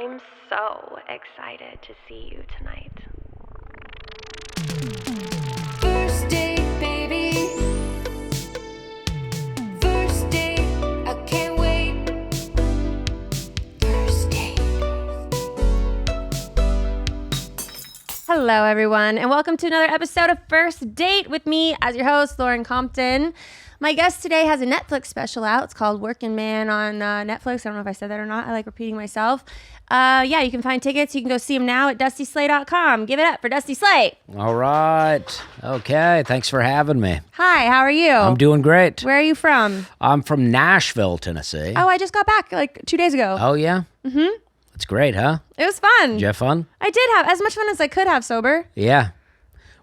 I'm so excited to see you tonight. First date, baby. First date, I can't wait. First date. Hello, everyone, and welcome to another episode of First Date with me as your host, Lauren Compton. My guest today has a Netflix special out. It's called Working Man on Netflix. I don't know if I said that or not. I like repeating myself. Yeah, you can find tickets. You can go see him now at dustyslay.com. Give it up for Dusty Slay. All right. Okay. Thanks for having me. Hi, how are you? I'm doing great. Where are you from? I'm from Nashville, Tennessee. Oh, I just got back like 2 days ago. Oh, yeah? Mm-hmm. It's great, huh? It was fun. Did you have fun? I did have as much fun as I could have sober. Yeah.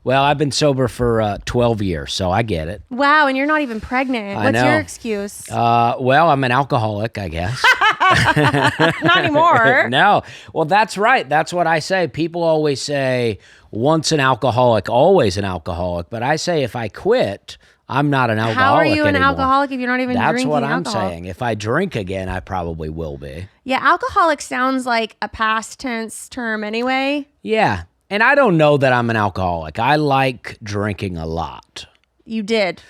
Well, I've been sober for 12 years, so I get it. Wow, and you're not even pregnant. I What's know. your excuse? Well, I'm an alcoholic, I guess. Not anymore. No. Well, that's right. That's what I say. People always say, once an alcoholic, always an alcoholic. But I say if I quit, I'm not an alcoholic How are you an anymore. alcoholic if you're not even That's drinking what I'm alcohol? saying. If I drink again, I probably will be. Yeah, alcoholic sounds like a past tense term anyway. Yeah. And I don't know that I'm an alcoholic. I like drinking a lot. You did.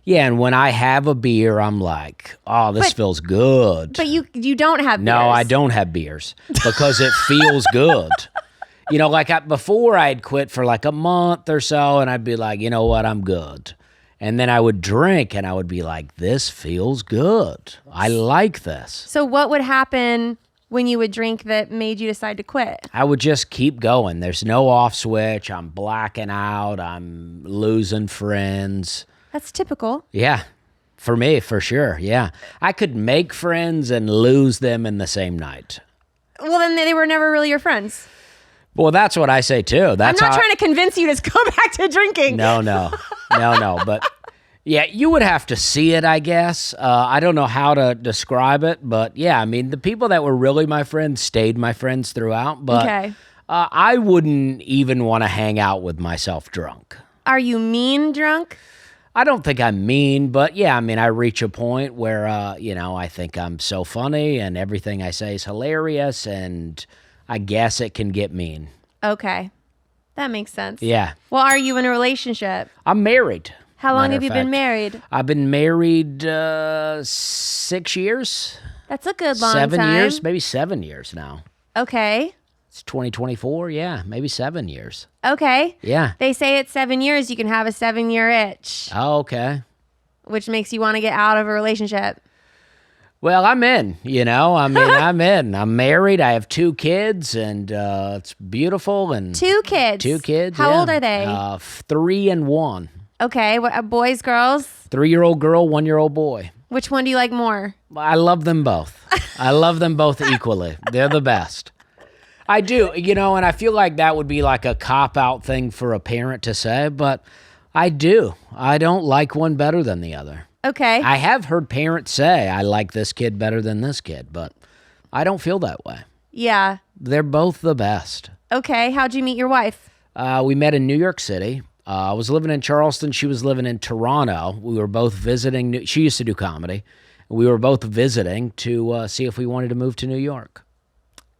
Yeah, and when I have a beer, I'm like, oh, this feels good. But you don't have No, beers. I don't have beers because it feels good. You know, like before I'd quit for like a month or so, and I'd be like, you know what, I'm good. And then I would drink, and I would be like, this feels good. I like this. So what would happen when you would drink that made you decide to quit? I would just keep going. There's no off switch. I'm blacking out. I'm losing friends. That's typical. Yeah, for me, for sure. Yeah. I could make friends and lose them in the same night. Well, then they were never really your friends. Well, that's what I say too. That's I'm not how trying to convince you to go back to drinking. No. But yeah, you would have to see it, I guess. I don't know how to describe it, but yeah, I mean, the people that were really my friends stayed my friends throughout, but Okay. I wouldn't even want to hang out with myself drunk. Are you mean drunk? I don't think I'm mean, but yeah, I mean, I reach a point where, I think I'm so funny and everything I say is hilarious, and I guess it can get mean. Okay. That makes sense. Yeah. Well, are you in a relationship? I'm married. How long matter have you of been fact. married? I've been married 6 years. That's a good long 7 time. years, maybe 7 years now. Okay. It's 2024, yeah, maybe 7 years. Okay. Yeah. They say it's 7 years you can have a 7-year itch, Oh, okay. which makes you want to get out of a relationship. Well, I'm in, I'm in. I'm married. I have 2 kids, and it's beautiful. And 2 kids. 2 kids. How yeah. old are they? 3 and 1. Okay. What, boys, girls? 3-year-old girl, 1-year-old boy. Which one do you like more? I love them both. I love them both equally. They're the best. I do, and I feel like that would be like a cop-out thing for a parent to say, but I do. I don't like one better than the other. Okay. I have heard parents say, I like this kid better than this kid, but I don't feel that way. Yeah. They're both the best. Okay. How'd you meet your wife? We met in New York City. I was living in Charleston. She was living in Toronto. We were both visiting. She used to do comedy. We were both visiting to see if we wanted to move to New York.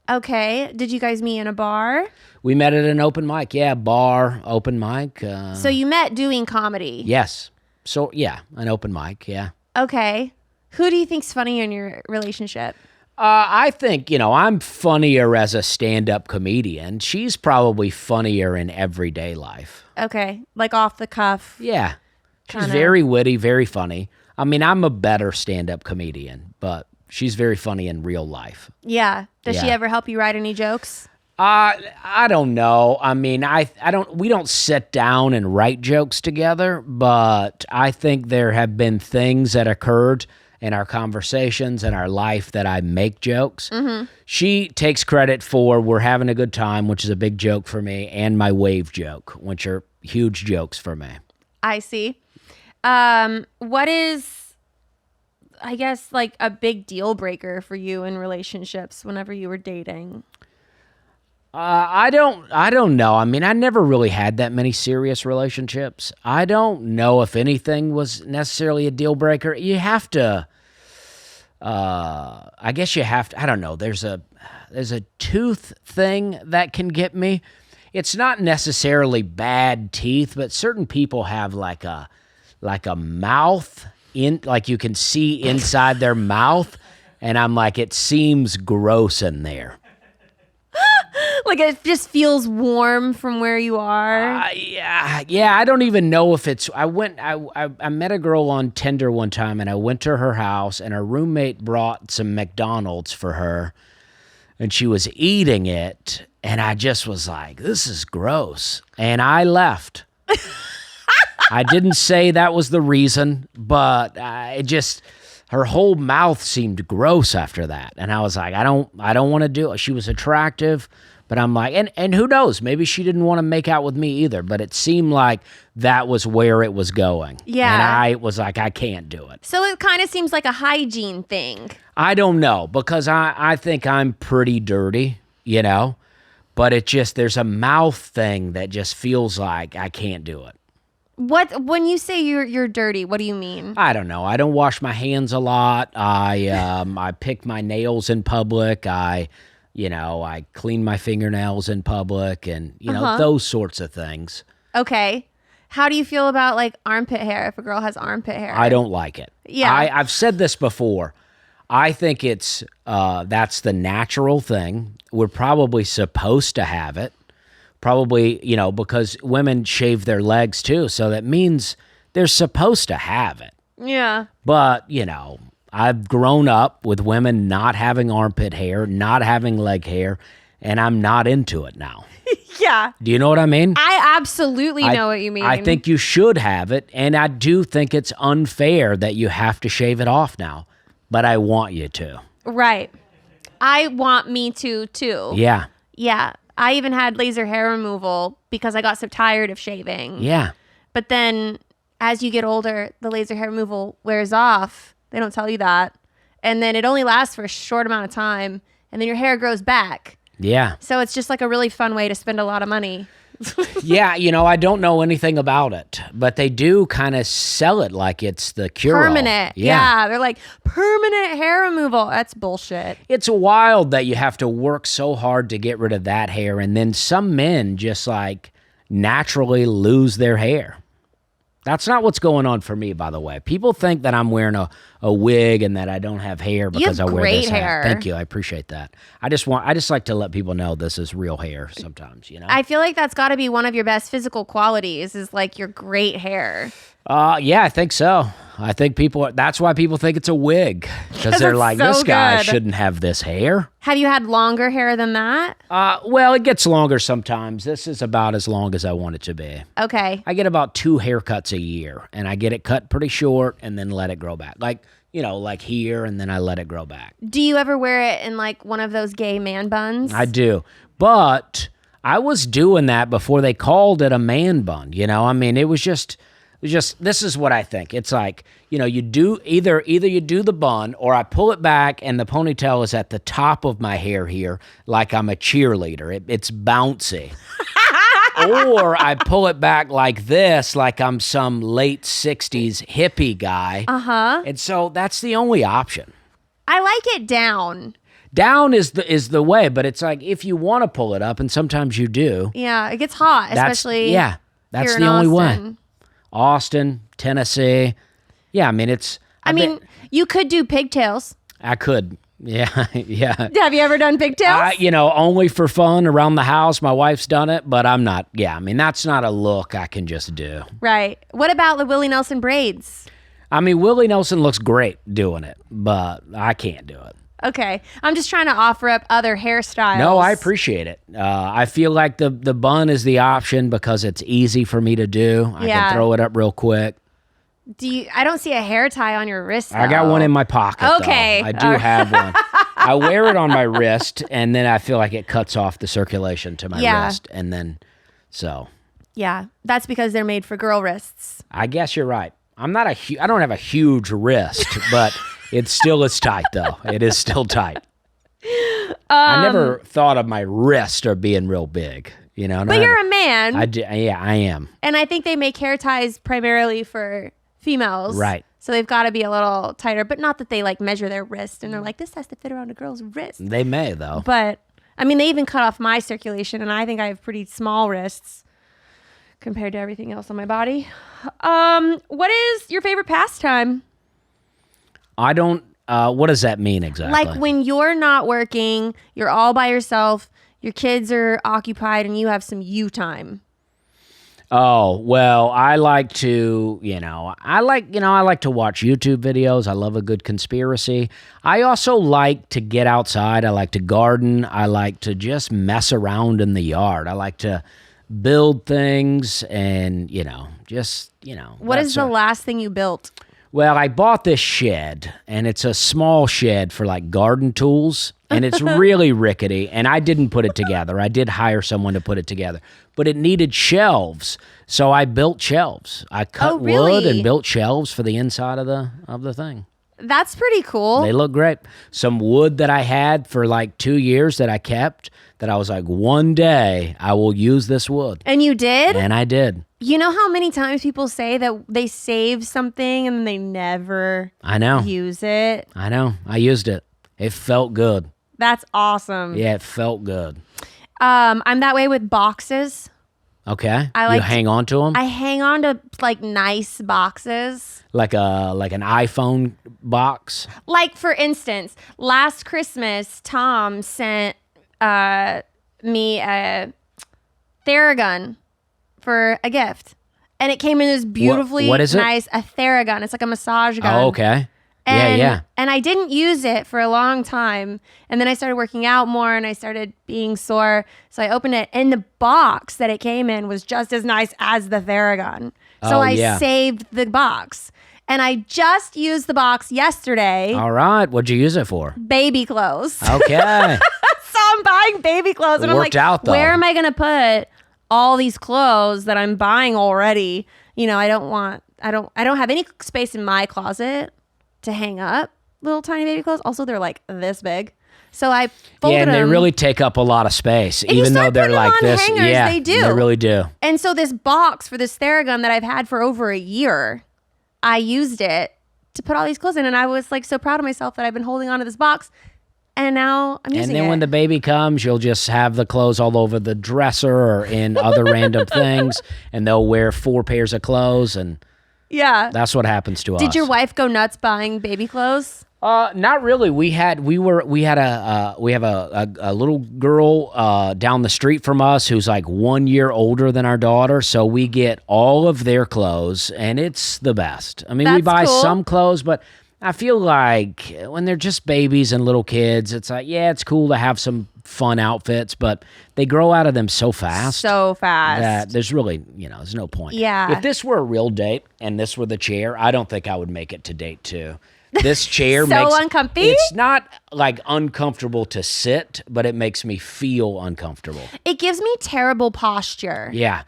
Okay. Did you guys meet in a bar? We met at an open mic. Yeah, bar, open mic. So you met doing comedy? Yes. So, yeah, an open mic, yeah. Okay. Who do you think's funny in your relationship? I think, I'm funnier as a stand-up comedian. She's probably funnier in everyday life. Okay. Like off the cuff. Yeah. She's Kinda. very witty, very funny. I mean, I'm a better stand-up comedian, but she's very funny in real life. Yeah. Does she Yeah. ever help you write any jokes? I don't know. I mean, we don't sit down and write jokes together, but I think there have been things that occurred in our conversations and our life that I make jokes. Mm-hmm. She takes credit for we're having a good time, which is a big joke for me, and my wave joke, which are huge jokes for me. I see. What is, I guess, like a big deal breaker for you in relationships whenever you were dating? I don't know. I mean, I never really had that many serious relationships. I don't know if anything was necessarily a deal breaker. You have to, I guess you have to, I don't know, there's a tooth thing that can get me. It's not necessarily bad teeth, but certain people have like a mouth in, like you can see inside their mouth, and I'm like, it seems gross in there. Like it just feels warm from where you are. Yeah. I don't even know if it's. I met a girl on Tinder one time, and I went to her house, and her roommate brought some McDonald's for her, and she was eating it, and I just was like, "This is gross," and I left. I didn't say that was the reason, but her whole mouth seemed gross after that, and I was like, I don't want to do it. She was attractive. But I'm like, and who knows? Maybe she didn't want to make out with me either. But it seemed like that was where it was going. Yeah. And I was like, I can't do it. So it kind of seems like a hygiene thing. I don't know, because I think I'm pretty dirty, you know? But there's a mouth thing that just feels like I can't do it. When you say you're dirty, what do you mean? I don't know. I don't wash my hands a lot. I pick my nails in public. I clean my fingernails in public, and, those sorts of things. Okay. How do you feel about like armpit hair if a girl has armpit hair? I don't like it. Yeah. I've said this before. I think that's the natural thing. We're probably supposed to have it. Probably, because women shave their legs too. So that means they're supposed to have it. Yeah. But, I've grown up with women not having armpit hair, not having leg hair, and I'm not into it now. Yeah. Do you know what I mean? I absolutely know what you mean. I think you should have it, and I do think it's unfair that you have to shave it off now, but I want you to. Right. I want me to, too. Yeah. Yeah. I even had laser hair removal because I got so tired of shaving. Yeah. But then as you get older, the laser hair removal wears off. They don't tell you that. And then it only lasts for a short amount of time. And then your hair grows back. Yeah. So it's just like a really fun way to spend a lot of money. Yeah, I don't know anything about it, but they do kind of sell it like it's the cure-all. Permanent. Yeah. They're like, permanent hair removal. That's bullshit. It's wild that you have to work so hard to get rid of that hair, and then some men just like naturally lose their hair. That's not what's going on for me, by the way. People think that I'm wearing a wig and that I don't have hair because I wear this hair. Thank you. I appreciate that. I just like to let people know this is real hair sometimes, I feel like that's got to be one of your best physical qualities is like your great hair. Yeah, I think so. I think that's why people think it's a wig, because they're like, so this guy good. shouldn't have this hair. Have you had longer hair than that? Well, it gets longer sometimes. This is about as long as I want it to be. Okay. I get about 2 haircuts a year, and I get it cut pretty short and then let it grow back. Like here, and then I let it grow back. Do you ever wear it in like one of those gay man buns? I do. But I was doing that before they called it a man bun, I mean, it was just this is what I think. It's like, you do either you do the bun, or I pull it back and the ponytail is at the top of my hair here like I'm a cheerleader. It's bouncy. Or I pull it back like this like I'm some late 60s hippie guy. Uh-huh. And so that's the only option. I like it down. Down is the way, but it's like if you want to pull it up, and sometimes you do. Yeah, it gets hot, especially that's here the in only Austin. way. Austin, Tennessee. Yeah, I mean, you could do pigtails. I could. Yeah, yeah. Have you ever done pigtails? Only for fun around the house. My wife's done it, but I'm not. Yeah, I mean, that's not a look I can just do. Right. What about the Willie Nelson braids? I mean, Willie Nelson looks great doing it, but I can't do it. Okay. I'm just trying to offer up other hairstyles. No, I appreciate it. I feel like the bun is the option because it's easy for me to do. I can throw it up real quick. I don't see a hair tie on your wrist, though. I got one in my pocket, Okay. though. I do have one. I wear it on my wrist, and then I feel like it cuts off the circulation to my wrist. And then, so. Yeah, that's because they're made for girl wrists. I guess you're right. I don't have a huge wrist, but it still is tight, though. It is still tight. I never thought of my wrist or being real big, But you're a man. I am. And I think they make hair ties primarily for females. Right. So they've got to be a little tighter, but not that they like measure their wrist and they're like, this has to fit around a girl's wrist. They may, though. But I mean, they even cut off my circulation, and I think I have pretty small wrists compared to everything else on my body. What is your favorite pastime? I don't, what does that mean exactly? Like when you're not working, you're all by yourself, your kids are occupied, and you have some you time. Oh, well, I like to, I like to watch YouTube videos. I love a good conspiracy. I also like to get outside. I like to garden. I like to just mess around in the yard. I like to build things and, What is the last thing you built? Well, I bought this shed, and it's a small shed for like garden tools, and it's really rickety, and I didn't put it together. I did hire someone to put it together, but it needed shelves, so I built shelves. I cut wood and built shelves for the inside of the thing. That's pretty cool. They look great. Some wood that I had for like 2 years that I kept, that I was like, one day I will use this wood. And you did? And I did. You know how many times people say that they save something and they never use it? I know. I used it. It felt good. That's awesome. Yeah, it felt good. I'm that way with boxes. Okay. You hang on to them? I hang on to like nice boxes. Like an iPhone box? Like for instance, last Christmas, Tom sent me a Theragun for a gift. And it came in this beautifully what is it? nice a Theragun. It's like a massage gun. Oh, okay. And, yeah. And I didn't use it for a long time. And then I started working out more and I started being sore. So I opened it and the box that it came in was just as nice as the Theragun. So I saved the box. And I just used the box yesterday. All right. What'd you use it for? Baby clothes. Okay. So I'm buying baby clothes. And I'm like, out, though. Where am I going to put all these clothes that I'm buying already? I don't have any space in my closet to hang up little tiny baby clothes. Also, they're like this big. So I folded them. Yeah, and they really take up a lot of space, If even though they're like this. Hangers, Yeah, they do. They really do. And so this box for this Theragun that I've had for over a year, I used it to put all these clothes in. And I was like so proud of myself that I've been holding on to this box. And now I'm using it. And then when the baby comes, you'll just have the clothes all over the dresser or in other random things. And they'll wear 4 pairs of clothes. And yeah, that's what happens to us. Did your wife go nuts buying baby clothes? Not really. We have a little girl down the street from us who's like 1 year older than our daughter, so we get all of their clothes, and it's the best. I mean, we buy some clothes, but I feel like when they're just babies and little kids, it's like, yeah, it's cool to have some fun outfits, but they grow out of them so fast. That there's really, there's no point. Yeah. If this were a real date and this were the chair, I don't think I would make it to date 2. This chair makes uncomfy. It's not like uncomfortable to sit, but it makes me feel uncomfortable. It gives me terrible posture. Yeah.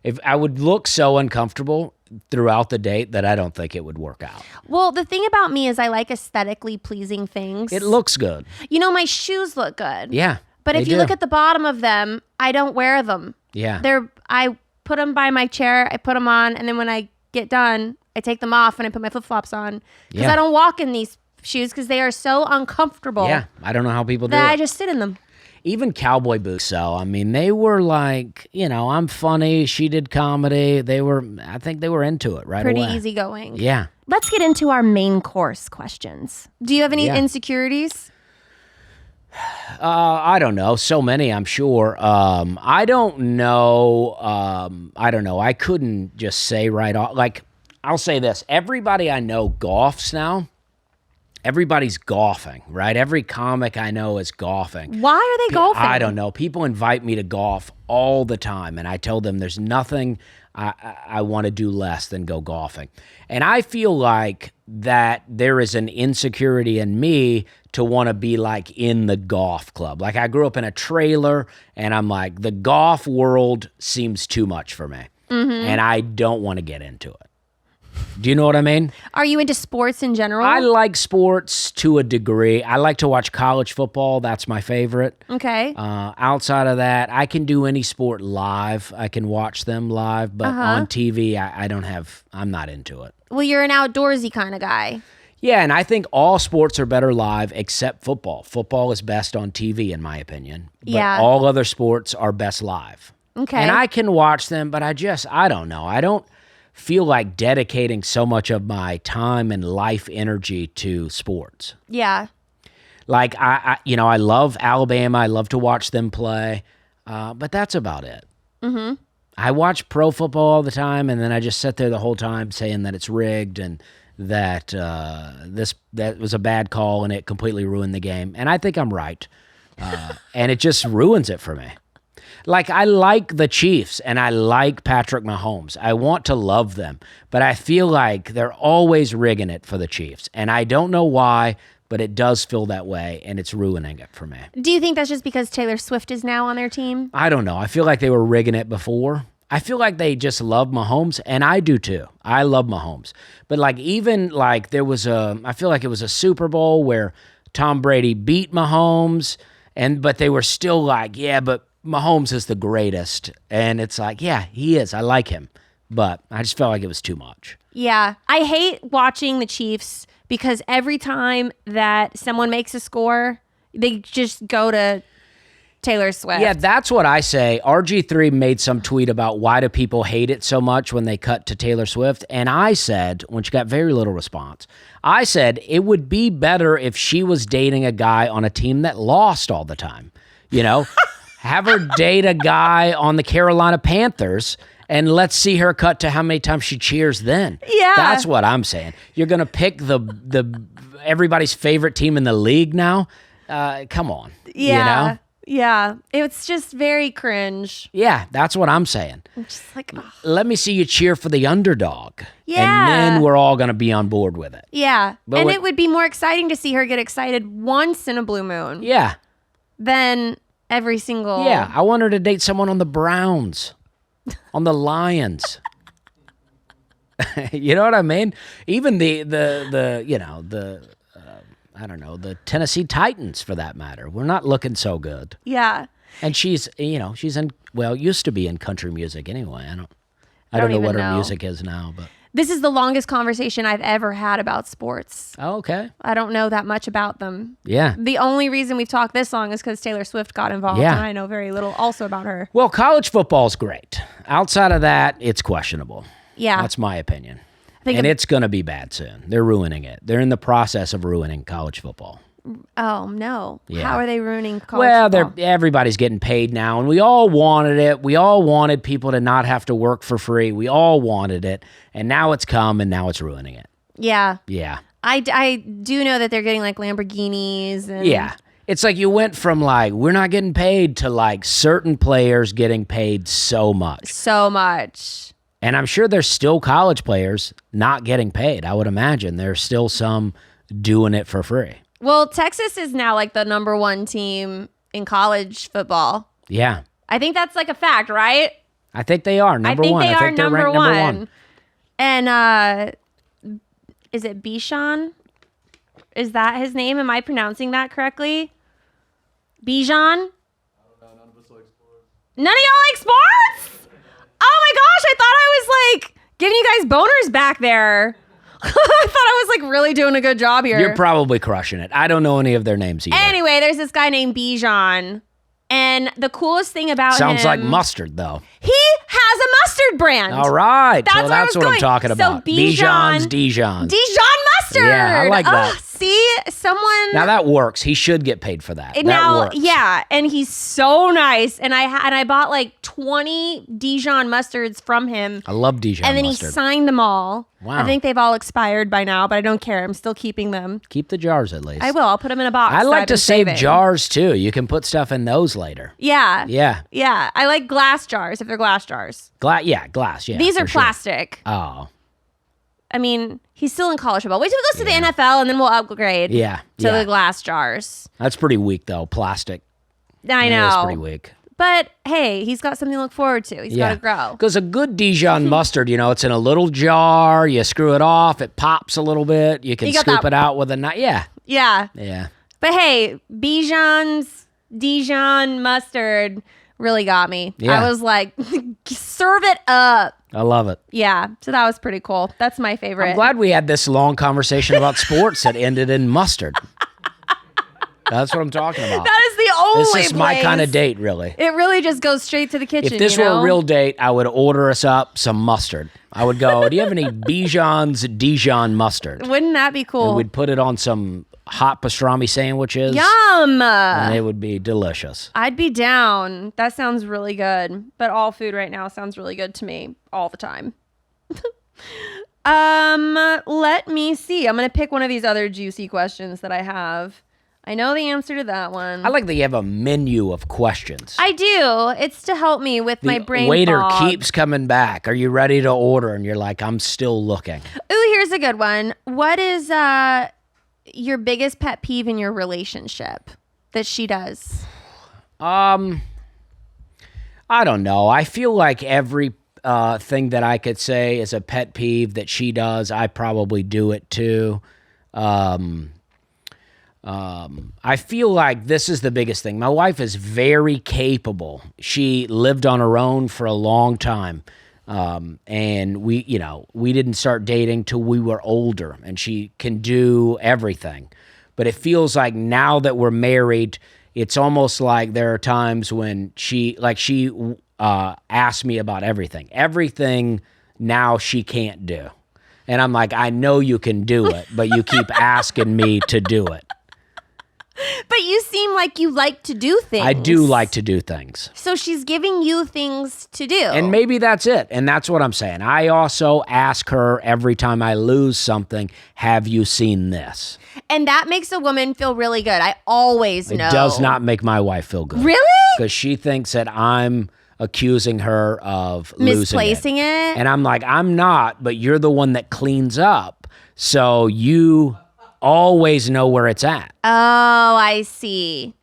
If I would look so uncomfortable throughout the date that I don't think it would work out. Well, the thing about me is I like aesthetically pleasing things. It looks good. My shoes look good. Yeah. But if you look at the bottom of them, I don't wear them. Yeah. I put them by my chair, I put them on, and then when I get done, I take them off and I put my flip-flops on. Because I don't walk in these shoes because they are so uncomfortable. Yeah. I don't know how people do that it. I just sit in them. Even cowboy boots, so I mean, they were like, I'm funny. She did comedy. I think they were into it right away. Pretty easygoing. Yeah. Let's get into our main course questions. Do you have any insecurities? I don't know. So many, I'm sure. I don't know. I couldn't just say right off. Like, I'll say this. Everybody I know golfs now. Everybody's golfing, right? Every comic I know is golfing. Why are they golfing? I don't know. People invite me to golf all the time, and I tell them there's nothing I want to do less than go golfing. And I feel like that there is an insecurity in me to want to be like in the golf club. Like I grew up in a trailer, and I'm like, the golf world seems too much for me, and I don't want to get into it. Do you know what I mean? Are you into sports in general? I like sports to a degree. I like to watch college football. That's my favorite. Okay. Outside of that, I can do any sport live. I can watch them live, but on TV, I'm not into it. Well, you're an outdoorsy kind of guy. Yeah, and I think all sports are better live except football. Football is best on TV, in my opinion. But all other sports are best live. Okay. And I can watch them, but I don't know. I don't feel like dedicating so much of my time and life energy to sports. Yeah. Like, I love Alabama. I love to watch them play, but that's about it. Mm-hmm. I watch pro football all the time, and then I just sit there the whole time saying that it's rigged and that that was a bad call and it completely ruined the game. And I think I'm right. And it just ruins it for me. Like, I like the Chiefs and I like Patrick Mahomes. I want to love them, but I feel like they're always rigging it for the Chiefs. And I don't know why, but it does feel that way, and it's ruining it for me. Do you think that's just because Taylor Swift is now on their team? I don't know. I feel like they were rigging it before. I feel like they just love Mahomes, and I do too. I love Mahomes. But I feel like it was a Super Bowl where Tom Brady beat Mahomes, but they were still like, yeah, but Mahomes is the greatest. And it's like, yeah, he is. I like him. But I just felt like it was too much. Yeah. I hate watching the Chiefs because every time that someone makes a score, they just go to Taylor Swift. Yeah, that's what I say. RG3 made some tweet about why do people hate it so much when they cut to Taylor Swift. And I said, when she got very little response, I said it would be better if she was dating a guy on a team that lost all the time. You know, have her date a guy on the Carolina Panthers and let's see her cut to how many times she cheers then. Yeah. That's what I'm saying. You're going to pick the everybody's favorite team in the league now? Come on. Yeah. You know? Yeah. It's just very cringe. Yeah, that's what I'm saying. I'm just like, ugh. Let me see you cheer for the underdog. Yeah. And then we're all going to be on board with it. Yeah. But and it would be more exciting to see her get excited once in a blue moon Yeah. than every single. Yeah. I want her to date someone on the Browns, on the Lions. You know what I mean? Even the Tennessee Titans, for that matter. We're not looking so good. Yeah. And she's used to be in country music anyway. I don't know even what her know. music is now, but. This is the longest conversation I've ever had about sports. Oh, okay. I don't know that much about them. Yeah. The only reason we've talked this long is because Taylor Swift got involved, Yeah. and I know very little also about her. Well, college football's great. Outside of that, it's questionable. Yeah. That's my opinion. think And it's going to be bad soon. They're ruining it. They're in the process of ruining college football. Oh, no. Yeah. How are they ruining college football? Everybody's getting paid now, and we all wanted it. We all wanted people to not have to work for free. We all wanted it, and now it's come, and now it's ruining it. Yeah. Yeah. I do know that they're getting like Lamborghinis. And Yeah. It's like you went from like, we're not getting paid to like certain players getting paid so much. So much. And I'm sure there's still college players not getting paid. I would imagine there's still some doing it for free. Well, Texas is now like the number one team in college football. Yeah. I think that's like a fact, right? I think they are number one. I think they're ranked number one. And is it Bijan? Is that his name? Am I pronouncing that correctly? Bijan? I don't know. None of us like sports. None of y'all like sports? Oh my gosh, I thought I was like giving you guys boners back there. I thought I was like really doing a good job here. You're probably crushing it. I don't know any of their names either. Anyway, there's this guy named Bijan. And the coolest thing about Sounds him... like mustard, though. He has a mustard brand. All right. That's so that's what I'm talking about. Bijan's Dijon. Dijon mustard. Yeah, I like that. See, someone... Now that works. He should get paid for that. Now, that works. yeah, and he's so nice. And I bought like 20 Dijon mustards from him. I love Dijon And then mustard. he signed them all. Wow. I think they've all expired by now, but I don't care. I'm still keeping them. Keep the jars at least. I will. I'll put them in a box. I that like I've to been save saving. jars too. You can put stuff in those later. Yeah. Yeah. Yeah. I like glass jars if they're glass jars. Glass. Yeah. These are for sure. plastic. Oh. I mean, he's still in college football. Wait till he goes to the NFL and then we'll upgrade Yeah. to the glass jars. That's pretty weak though. Plastic. I know. That's pretty weak. But hey, he's got something to look forward to. He's got to grow. Because a good Dijon mustard, it's in a little jar. You screw it off. It pops a little bit. You can scoop it out with a knife. Yeah. Yeah. Yeah. But hey, Dijon mustard really got me. Yeah. I was like, serve it up. I love it. Yeah. So that was pretty cool. That's my favorite. I'm glad we had this long conversation about sports that ended in mustard. That's what I'm talking about. That is the only This is my kind of date, really. It really just goes straight to the kitchen. If this were a real date, I would order us up some mustard. I would go, do you have any Bijan's Dijon mustard? Wouldn't that be cool? And we'd put it on some hot pastrami sandwiches. Yum! And it would be delicious. I'd be down. That sounds really good. But all food right now sounds really good to me all the time. Let me see. I'm going to pick one of these other juicy questions that I have. I know the answer to that one. I like that you have a menu of questions. I do. It's to help me with my brain The waiter fog. keeps coming back. Are you ready to order? And you're like, I'm still looking. Ooh, here's a good one. What is your biggest pet peeve in your relationship that she does? I don't know. I feel like every thing that I could say is a pet peeve that she does, I probably do it too. I feel like this is the biggest thing. My wife is very capable. She lived on her own for a long time. And we didn't start dating till we were older, and she can do everything. But it feels like now that we're married, it's almost like there are times when she asks me about everything. Everything now she can't do. And I'm like, I know you can do it, but you keep asking me to do it. But you seem like you like to do things. I do like to do things. So she's giving you things to do. And maybe that's it. And that's what I'm saying. I also ask her every time I lose something, have you seen this? And that makes a woman feel really good. I always know. It does not make my wife feel good. Really? Because she thinks that I'm accusing her of misplacing it. And I'm like, I'm not, but you're the one that cleans up. So you always know where it's at. Oh, I see.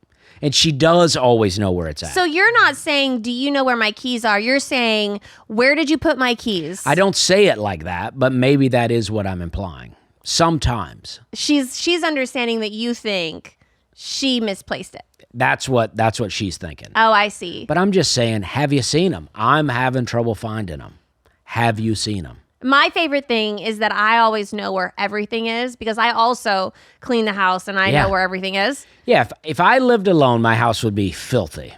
And she does always know where it's at. So you're not saying, do you know where my keys are? You're saying, where did you put my keys? I don't say it like that, but maybe that is what I'm implying. Sometimes. She's understanding that you think she misplaced it. That's what she's thinking. Oh, I see. But I'm just saying, have you seen them? I'm having trouble finding them. Have you seen them? My favorite thing is that I always know where everything is because I also clean the house and I know where everything is. Yeah, if I lived alone, my house would be filthy.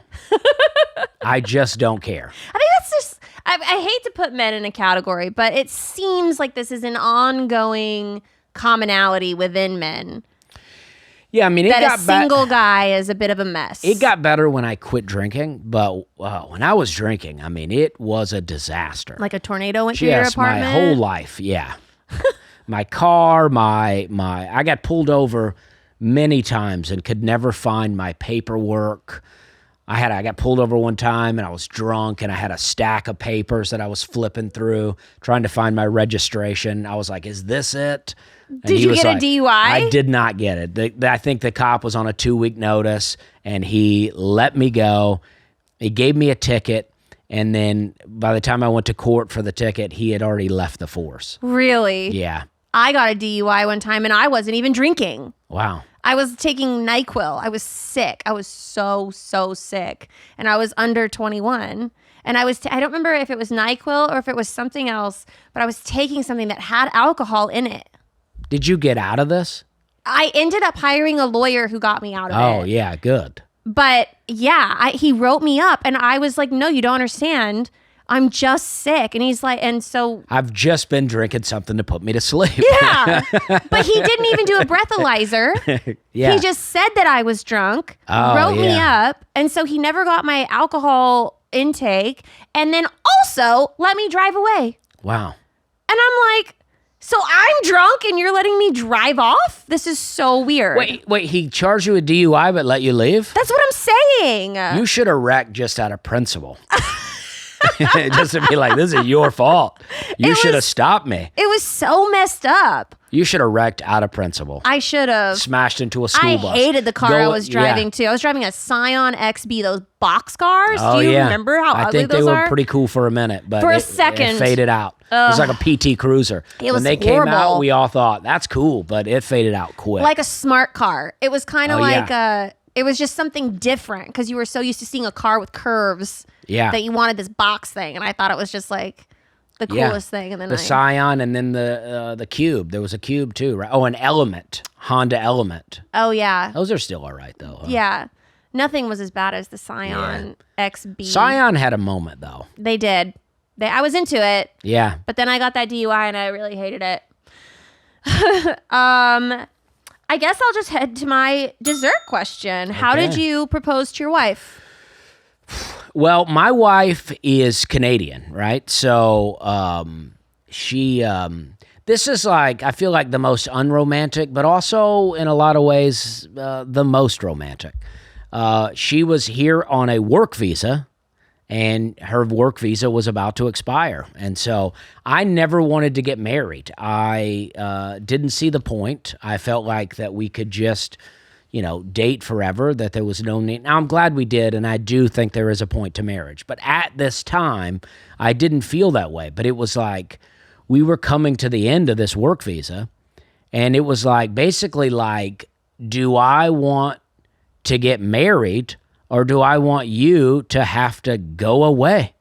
I just don't care. I think that's just, I hate to put men in a category, but it seems like this is an ongoing commonality within men. Yeah, I mean, it that got a single guy is a bit of a mess. It got better when I quit drinking, but when I was drinking, I mean, it was a disaster. Like a tornado went through your apartment? My whole life, yeah. My car, I got pulled over many times and could never find my paperwork. I got pulled over one time and I was drunk and I had a stack of papers that I was flipping through trying to find my registration. I was like, is this it? And did you get a DUI? I did not get it. I think the cop was on a 2-week notice and he let me go. He gave me a ticket. And then by the time I went to court for the ticket, he had already left the force. Really? Yeah. I got a DUI one time and I wasn't even drinking. Wow. I was taking NyQuil. I was sick. I was so sick. And I was under 21. And I don't remember if it was NyQuil or if it was something else, but I was taking something that had alcohol in it. Did you get out of this? I ended up hiring a lawyer who got me out of it. Oh, yeah, good. But yeah, he wrote me up and I was like, no, you don't understand. I'm just sick. And he's like, and so. I've just been drinking something to put me to sleep. Yeah. But he didn't even do a breathalyzer. Yeah. He just said that I was drunk, wrote me up. And so he never got my alcohol intake. And then also let me drive away. Wow. And I'm like, so I'm drunk and you're letting me drive off? This is so weird. Wait, he charged you a DUI but let you leave? That's what I'm saying. You should have wrecked just out of principle. Just to be like, this is your fault. You should have stopped me. It was so messed up. You should have wrecked out of principle. I should have. Smashed into a school I bus. hated the car I was driving too. I was driving a Scion XB, those box cars. Oh, Do you yeah. remember how I ugly think those they are? were pretty cool for a minute, but For a it second. faded out. It was like a PT Cruiser. It was when they came out, horrible. we all thought, that's cool, but it faded out quick. Like a smart car. It was kind of Oh, like yeah. it was just something different because you were so used to seeing a car with curves that you wanted this box thing. And I thought it was just like the coolest thing in the night. Scion and then the Cube. There was a Cube too, right? Oh, an Element. Honda Element. Oh, yeah. Those are still all right, though. Huh? Yeah. Nothing was as bad as the Scion XB. Scion had a moment, though. They did. I was into it. Yeah. But then I got that DUI and I really hated it. I guess I'll just head to my dessert question. How did Okay. you propose to your wife? Well, my wife is Canadian, right? So she, this is like, I feel like the most unromantic, but also in a lot of ways the most romantic. She was here on a work visa, and her work visa was about to expire. And so I never wanted to get married. I didn't see the point. I felt like that we could just, date forever, that there was no need. Now, I'm glad we did, and I do think there is a point to marriage. But at this time, I didn't feel that way. But it was like we were coming to the end of this work visa, and it was like basically like, do I want to get married, or do I want you to have to go away?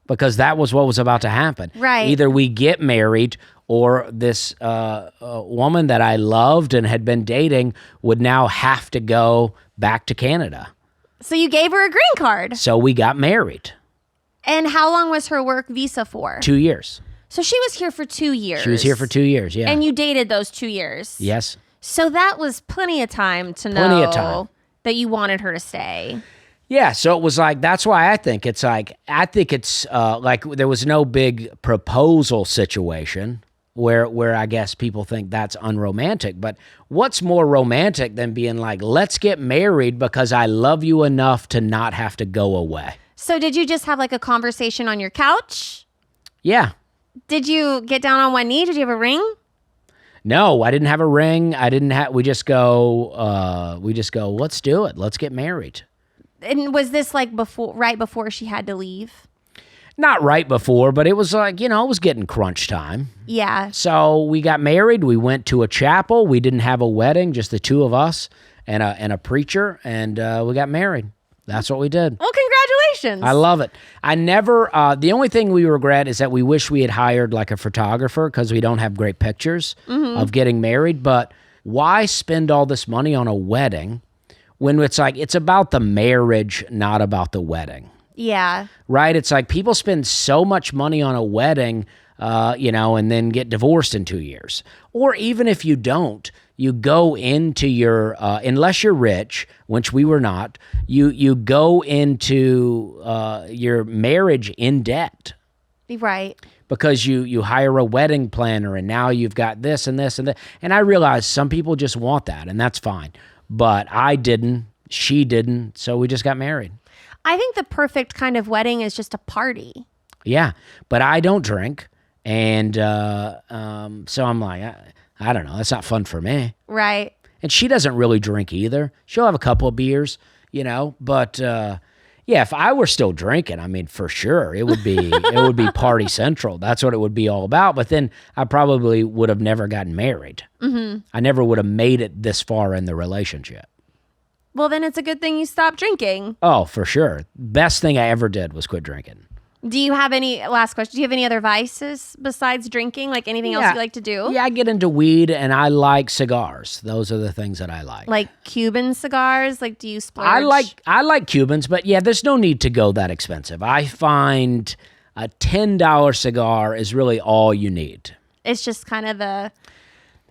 Because that was what was about to happen. Right. Either we get married, or this woman that I loved and had been dating would now have to go back to Canada. So you gave her a green card. So we got married. And how long was her work visa for? 2 years. So she was here for 2 years. She was here for 2 years, yeah. And you dated those 2 years. Yes. So that was plenty of time to know Plenty of time. that you wanted her to stay. Yeah, so it was like, that's why I think it's like there was no big proposal situation where I guess people think that's unromantic. But what's more romantic than being like, let's get married because I love you enough to not have to go away? So did you just have like a conversation on your couch? Yeah. Did you get down on one knee? Did you have a ring? No, I didn't have a ring. We just go, let's do it. Let's get married. And was this like right before she had to leave? Not right before, but it was like, it was getting crunch time. Yeah. So we got married. We went to a chapel. We didn't have a wedding, just the two of us and a preacher, and we got married. That's what we did. Well, congratulations. I love it. I never, the only thing we regret is that we wish we had hired like a photographer because we don't have great pictures of getting married. But why spend all this money on a wedding when it's like, it's about the marriage, not about the wedding? Yeah. Right? It's like people spend so much money on a wedding, and then get divorced in 2 years. Or even if you don't, you go into your, unless you're rich, which we were not, you go into your marriage in debt. Right. Because you hire a wedding planner, and now you've got this and this and that. And I realize some people just want that, and that's fine. But I didn't, she didn't, so we just got married. I think the perfect kind of wedding is just a party. Yeah, but I don't drink, and so I'm like, I don't know, that's not fun for me. Right. And she doesn't really drink either. She'll have a couple of beers, but yeah, if I were still drinking, I mean, for sure, it would be party central. That's what it would be all about. But then I probably would have never gotten married. Mm-hmm. I never would have made it this far in the relationship. Well, then it's a good thing you stopped drinking. Oh, for sure. Best thing I ever did was quit drinking. Do you have any, last question, do you have any other vices besides drinking? Like anything else you like to do? Yeah, I get into weed, and I like cigars. Those are the things that I like. Like Cuban cigars? Like, do you splurge? I like Cubans, but yeah, there's no need to go that expensive. I find a $10 cigar is really all you need. It's just kind of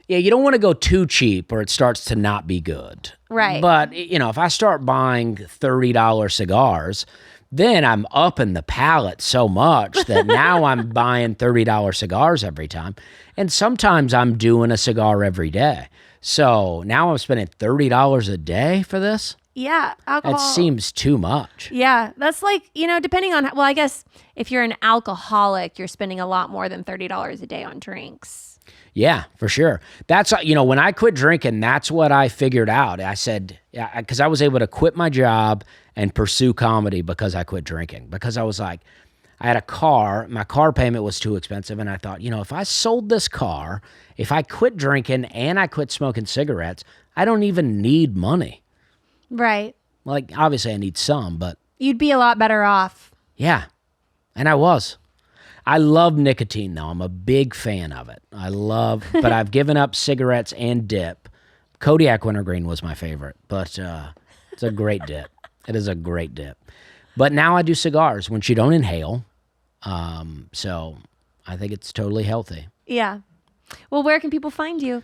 Yeah, you don't want to go too cheap or it starts to not be good. Right. But, if I start buying $30 cigars, then I'm upping the palate so much that now I'm buying $30 cigars every time. And sometimes I'm doing a cigar every day. So now I'm spending $30 a day for this. Yeah, alcohol. That seems too much. Yeah, that's like, depending on, well, I guess if you're an alcoholic, you're spending a lot more than $30 a day on drinks. Yeah, for sure. That's, when I quit drinking, that's what I figured out. I said, yeah, because I was able to quit my job and pursue comedy because I quit drinking. Because I was like, I had a car, my car payment was too expensive. And I thought, if I sold this car, if I quit drinking and I quit smoking cigarettes, I don't even need money. Right. Like, obviously I need some, but You'd be a lot better off. yeah. And I was. I love nicotine, though. I'm a big fan of it. But I've given up cigarettes and dip. Kodiak Wintergreen was my favorite, but it's a great dip. It is a great dip. But now I do cigars, which you don't inhale. So I think it's totally healthy. Yeah. Well, where can people find you?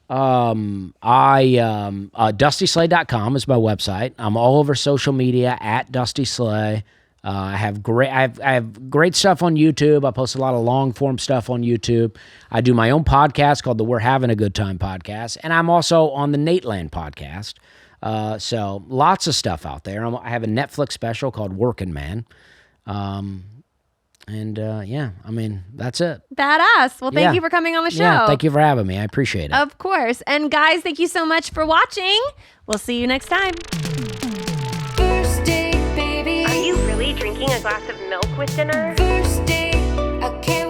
DustySlay.com is my website. I'm all over social media at Dusty Slay. I have great stuff on YouTube. I post a lot of long form stuff on YouTube. I do my own podcast called the We're Having a Good Time podcast, and I'm also on the Nateland podcast. So lots of stuff out there. I have a Netflix special called Working Man. That's it. Badass. Well, thank Yeah. you for coming on the show. Yeah, thank you for having me. I appreciate it. Of course. And guys, thank you so much for watching. We'll see you next time. First date, baby. Are you really drinking a glass of milk with dinner? First date, I can't